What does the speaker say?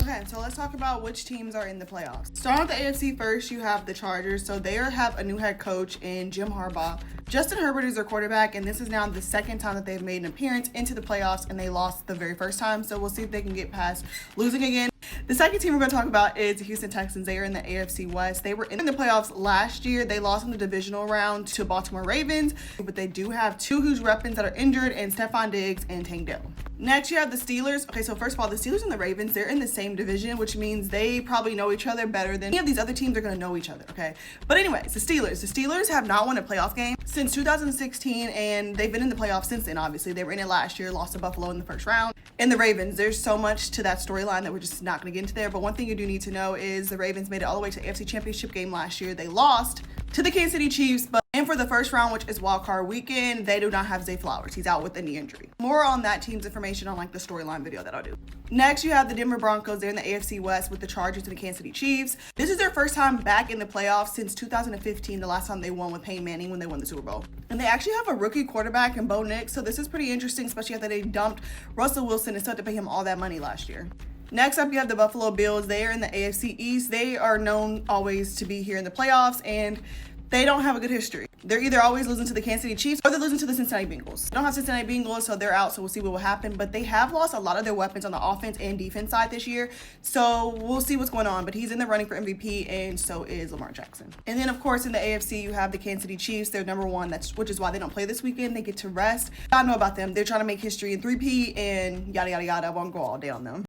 Okay, so let's talk about which teams are in the playoffs. Starting with the AFC first, you have the Chargers. So they have a new head coach in Jim Harbaugh. Justin Herbert is their quarterback, and this is now the second time that they've made an appearance into the playoffs, and they lost the very first time. So we'll see if they can get past losing again. The second team we're going to talk about is the Houston Texans. They are in the AFC West. They were in the playoffs last year. They lost in the divisional round to Baltimore Ravens, but they do have two huge weapons that are injured, and Stephon Diggs and Tank Dell. Next, you have the Steelers. Okay, so first of all, the Steelers and the Ravens, they're in the same division, which means they probably know each other better than any of these other teams are going to know each other, okay? But anyways, the Steelers have not won a playoff game since 2016, and they've been in the playoffs since then, obviously. They were in it last year, lost to Buffalo in the first round. And the Ravens, there's so much to that storyline that we're just not going to get into there. But one thing you do need to know is the Ravens made it all the way to the AFC Championship game last year. They lost to the Kansas City Chiefs, but and for the first round, which is wild card weekend, they do not have Zay Flowers. He's out with a knee injury. More on that team's information on like the storyline video that I'll do. Next, you have the Denver Broncos. They're in the AFC West with the Chargers and the Kansas City Chiefs. This is their first time back in the playoffs since 2015, the last time they won with Peyton Manning when they won the Super Bowl. And they actually have a rookie quarterback in Bo Nix, so this is pretty interesting, especially after they dumped Russell Wilson and still had to pay him all that money last year. Next up, you have the Buffalo Bills. They are in the AFC East. They are known always to be here in the playoffs, and they don't have a good history. They're either always losing to the Kansas City Chiefs or they're losing to the Cincinnati Bengals. They don't have Cincinnati Bengals, so they're out, so we'll see what will happen. But they have lost a lot of their weapons on the offense and defense side this year, so we'll see what's going on. But he's in the running for MVP, and so is Lamar Jackson. And then, of course, in the AFC, you have the Kansas City Chiefs. They're number one, which is why they don't play this weekend. They get to rest. I know about them. They're trying to make history in 3P and yada, yada, yada. I won't go all day on them.